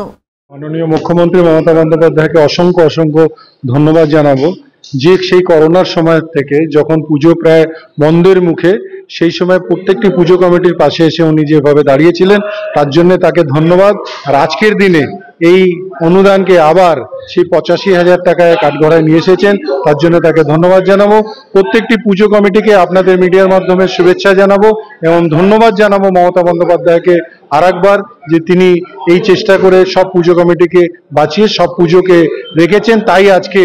মাননীয় মুখ্যমন্ত্রী মমতা বন্দ্যোপাধ্যায়কে অসংখ্য অসংখ্য ধন্যবাদ জানাবো যে সেই করোনার সময় থেকে যখন পুজো প্রায় বন্ধের মুখে, সেই সময় প্রত্যেকটি পুজো কমিটির পাশে এসে উনি যেভাবে দাঁড়িয়েছিলেন তার জন্য তাকে ধন্যবাদ। আর আজকের দিনে এই অনুদানকে আবার সেই 85,000 টাকায় কাঠগড়ায় নিয়ে এসেছেন, তার জন্য তাকে ধন্যবাদ জানাবো। প্রত্যেকটি পুজো কমিটিকে আপনাদের মিডিয়ার মাধ্যমে শুভেচ্ছা জানাবো এবং ধন্যবাদ জানাবো মমতা বন্দ্যোপাধ্যায়কে আরেকবার যে তিনি এই চেষ্টা করে সব পুজো কমিটিকে বাঁচিয়ে সব পুজোকে রেখেছেন। তাই আজকে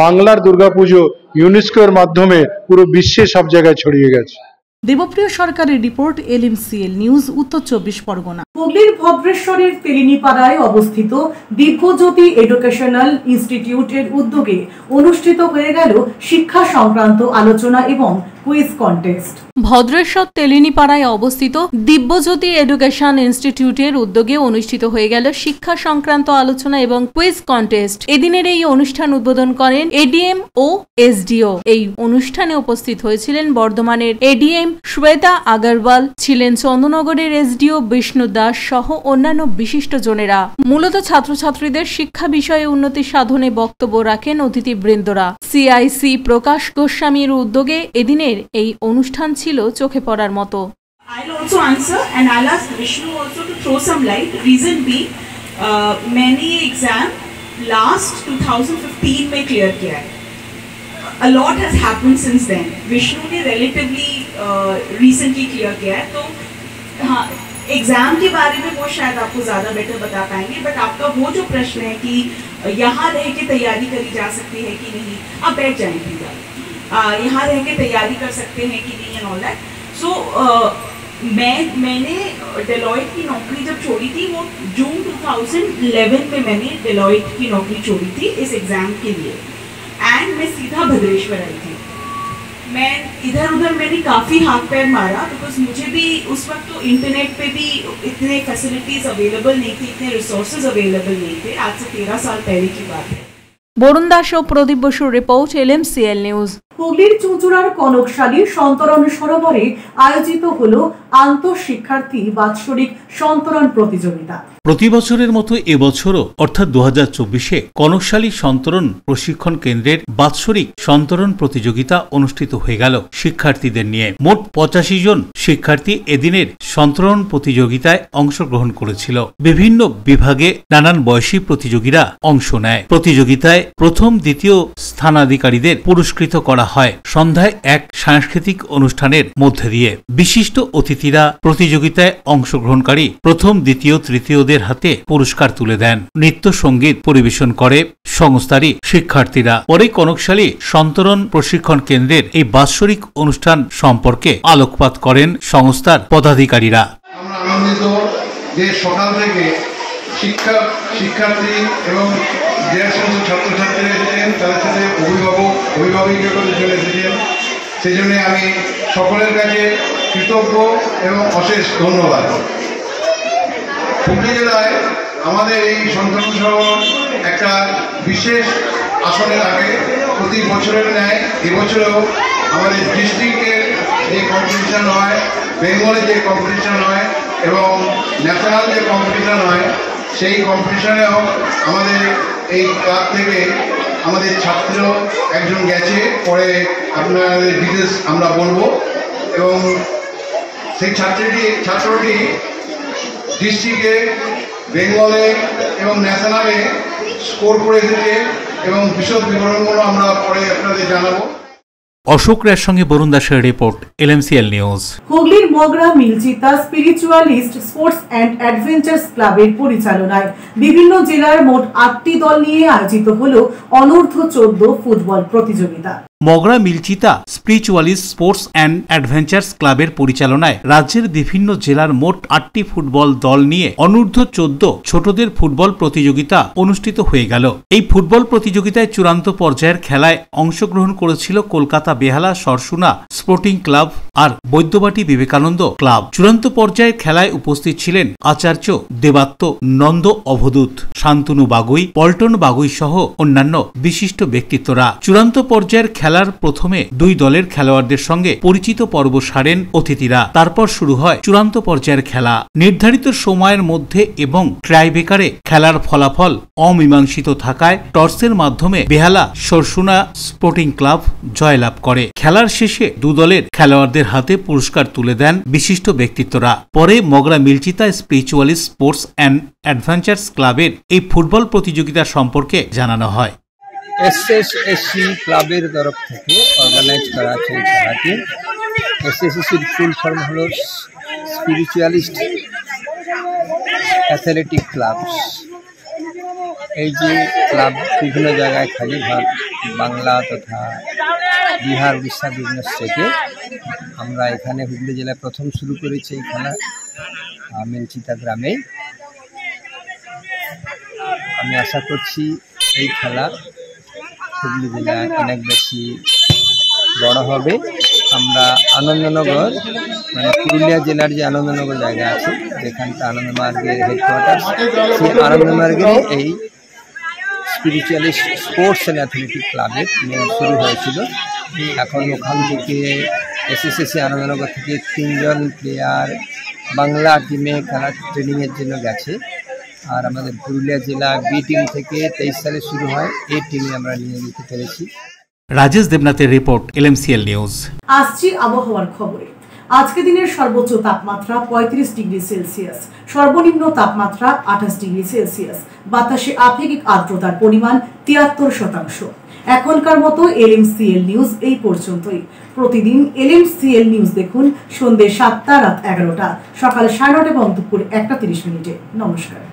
বাংলার দুর্গাপুজো ইউনেস্কোর মাধ্যমে পুরো বিশ্বে সব জায়গায় ছড়িয়ে গেছে।
দেবপ্রিয় সরকারের রিপোর্ট, LMCL নিউজ, উত্তর 24 পরগনা। হুগলির ভদ্রেশ্বরের তেলিনীপাড়ায় অবস্থিত দিব্যজ্যোতি এডুকেশনাল ইনস্টিটিউটের উদ্যোগে অনুষ্ঠিত হয়ে গেল শিক্ষা সংক্রান্ত আলোচনা এবং কুইজ কন্টেস্ট।
ভদ্রেশ্বর তেলিনীপাড়ায় অবস্থিত দিব্যজ্যোতি এডুকেশন ইনস্টিটিউটের উদ্যোগে অনুষ্ঠিত হয়ে গেল শিক্ষা সংক্রান্ত আলোচনা এবং কুইজ কন্টেস্ট। এদিনের এই অনুষ্ঠান উদ্বোধন করেন এডিএম ও এসডিও। এই অনুষ্ঠানে উপস্থিত হয়েছিলেন বর্ধমানের এডিএম শ্বেতা আগরওয়াল, ছিলেন চন্দ্রনগরের এসডিও বিষ্ণু দাস সহ অন্যান্য বিশিষ্ট জনেরা। মূলত ছাত্রছাত্রীদের শিক্ষা বিষয়ে উন্নতি সাধনে বক্তব্য রাখেন অতিথিবৃন্দরা। সিআইসি প্রকাশ গোস্বামীর উদ্যোগে এদিনের এই অনুষ্ঠান ছিল চোখে পড়ার মতো।
I'll also answer and I'll ask Vishnu also to throw some light. Reason being, many exam last 2015 में clear किया है. A lot has happened since then. Vishnu ने relatively recently clear किया है, तो हाँ एग्जाम के बारे में वो शायद आपको ज़्यादा बेटर बता पाएंगे, बट आपका वो जो प्रश्न है कि यहाँ रह के तैयारी करी जा सकती है कि नहीं, आप बैठ जाएंगे यहाँ रह के तैयारी कर सकते हैं कि नहीं एंड ऑल दैट। सो मैंने डेलॉयट की नौकरी जब छोड़ी थी वो जून 2011 में मैंने डेलॉयट की नौकरी छोड़ी थी इस एग्ज़ाम के लिए, एंड मैं सीधा भद्रेश्वर आई थी। मैं इधर उधर मैंने काफ़ी हाथ पैर मारा, बिकॉज मुझे भी उस वक्त तो इंटरनेट पे भी इतने फैसिलिटीज़ अवेलेबल नहीं थी, इतने रिसोर्सेज अवेलेबल नहीं थे। आज से 13 साल पहले की बात है।
বরুণ দাস ও প্রদীপ বসুর রিপোর্ট, LMCL নিউজ।
হুগলির চুঁচুড়ার কনকশালী সন্তরণ সরোবরে আয়োজিত হলো আন্তঃশিক্ষার্থী বাৎসরিক সন্তরণ প্রতিযোগিতা।
প্রতি বছরের মতো এবছরও অর্থাৎ 2024-এ কনকশালী সন্তরণ প্রশিক্ষণ কেন্দ্রের বাৎসরিক সন্তরণ প্রতিযোগিতা অনুষ্ঠিত হয়ে গেল শিক্ষার্থীদের নিয়ে। মোট 85 জন শিক্ষার্থী এদিনের সন্তরণ প্রতিযোগিতায় অংশগ্রহণ করেছিল। বিভিন্ন বিভাগে নানান বয়সী প্রতিযোগীরা অংশ নেয়। প্রতিযোগিতায় প্রথম দ্বিতীয় স্থানাধিকারীদের পুরস্কৃত করা হয় সন্ধ্যায় এক সাংস্কৃতিক অনুষ্ঠানের মধ্যে দিয়ে। বিশিষ্ট অতিথিরা প্রতিযোগিতায় অংশগ্রহণকারী প্রথম দ্বিতীয় তৃতীয়দের হাতে পুরস্কার তুলে দেন। নৃত্য সঙ্গীত পরিবেশন করে সংস্থারই শিক্ষার্থীরা। পরে কনকশালী সন্তরণ প্রশিক্ষণ কেন্দ্রের এই বাৎসরিক অনুষ্ঠান সম্পর্কে আলোকপাত করেন সংস্থার পদাধিকারীরা।
আমরা আনন্দিত যে সকাল থেকে শিক্ষার্থী এবং যে সমস্ত ছাত্রছাত্রীরা এসেছেন তাদের সাথে অভিভাবকরা চলে এসেছেন, সেই জন্য আমি সকলের কাছে কৃতজ্ঞ এবং অশেষ ধন্যবাদ। হুগলি জেলায় আমাদের এই সন্তরণ সরোবর একটা বিশেষ আসনে থাকে। প্রতি বছরের ন্যায় এবছরেও আমাদের ডিস্ট্রিক্টের যে কম্পিটিশান হয়, বেঙ্গলে যে কম্পিটিশান হয় এবং ন্যাশনাল যে কম্পিটিশান হয়, সেই কম্পিটিশানেও আমাদের এই ক্লাব থেকে আমাদের ছাত্র একজন গেছে, পরে আপনাদের ডিটেলস আমরা বলবো। এবং সেই ছাত্রটি ডিস্ট্রিক্টে, বেঙ্গলে এবং ন্যাশনালে স্কোর করে এসেছে এবং বিশদ বিবরণগুলো আমরা পরে আপনাদের জানাবো।
অশোক রায়ের সঙ্গে বরুণ দাসের রিপোর্ট, LMCL নিউজ।
হুগলির Mogra মিলচিতা spiritualist sports and adventures ক্লাবের পরিচালনায় বিভিন্ন জেলার মোট 8টি দল নিয়ে আয়োজিত হল অনূর্ধ্ব 14 ফুটবল প্রতিযোগিতা।
Mogra মিলচিতা spiritualist sports and adventures ক্লাবের পরিচালনায় রাজ্যের বিভিন্ন জেলার মোট 8টি ফুটবল দল নিয়ে অনূর্ধ্ব 14 ছোটদের ফুটবল প্রতিযোগিতা অনুষ্ঠিত হয়ে গেল। এই ফুটবল প্রতিযোগিতায় চূড়ান্ত পর্যায়ের খেলায় অংশগ্রহণ করেছিল কলকাতা বেহালা সরসুনা স্পোর্টিং ক্লাব আর বৈদ্যবাটি বিবেকানন্দ ক্লাব। চূড়ান্ত পর্যায়ের খেলায় উপস্থিত ছিলেন আচার্য দেবাত্ম, নন্দ অবধূত, শান্তনু বাগুই, পল্টন বাগুই সহ অন্যান্য বিশিষ্ট ব্যক্তিত্বরা। চূড়ান্ত পর্যায়ের খেলার প্রথমে দুই দলের খেলোয়াড়দের সঙ্গে পরিচিত পর্ব সারেন অতিথিরা। তারপর শুরু হয় চূড়ান্ত পর্যায়ের খেলা। নির্ধারিত সময়ের মধ্যে এবং ট্রাইবেকারে খেলার ফলাফল অমীমাংসিত থাকায় টর্চের মাধ্যমে বেহালা সরসুনা স্পোর্টিং ক্লাব জয়লাভ করে। খেলার শেষে দু দলের খেলোয়াড়দের হাতে পুরস্কার তুলে দেন বিশিষ্ট ব্যক্তিত্বরা। পরে Mogra মিলচিতা spiritualist sports and adventures ক্লাবের এই ফুটবল প্রতিযোগিতা সম্পর্কে জানানো হয়।
SSSC ক্লাবের তরফ থেকে অর্গানাইজ করা আছে এই খেলাটি। SSSCর ফুল ফর্ম হল স্পিরিচুয়ালিস্ট অ্যাথলেটিক ক্লাব। এই যে ক্লাব বিভিন্ন জায়গায় খেলে, বাংলা তথা বিহার, উড়িষ্যা বিভিন্ন স্টেটে। আমরা এখানে হুগলি জেলায় প্রথম শুরু করেছি এই খেলা মিলচিতা গ্রামে। আমি আশা করছি এই খেলা হুগলি জেলায় অনেক বেশি বড় হবে। আমরা আনন্দনগর মানে পুরুলিয়া জেলার যে আনন্দনগর জায়গা আছে, যেখানটা আনন্দমার্গের হেডকোয়ার্টার, সেই আনন্দমার্গের এই স্পিরিচুয়ালিস্ট স্পোর্টস অ্যান্ড অ্যাথলেটিক ক্লাবের মেন শুরু হয়েছিল। এখন ওখান থেকে SSSC আনন্দনগর থেকে 3 জন প্লেয়ার বাংলা টিমে খেলা ট্রেনিংয়ের জন্য গেছে। আর আমাদের পুরুলিয়া জেলা বি টিম থেকে 23 সালে শুরু হয়, এই টিমে আমরা নিয়ে যেতে পেরেছি।
রাজেশ দেবনাথের রিপোর্ট, LMCL নিউজ।
আসছি আবহাওয়ার খবরে। আজকে দিনের সর্বোচ্চ তাপমাত্রা 35 ডিগ্রি সেলসিয়াস, সর্বনিম্ন তাপমাত্রা 28 ডিগ্রি সেলসিয়াস। বাতাসে আপেক্ষিক আর্দ্রতার পরিমাণ 73%। এখনকার মতো LMCL নিউজ এই পর্যন্তই। প্রতিদিন LMCL নিউজ দেখুন সন্ধ্যে 7টা, রাত 11টা, সকাল 9:30 এবং দুপুর 1:30। নমস্কার।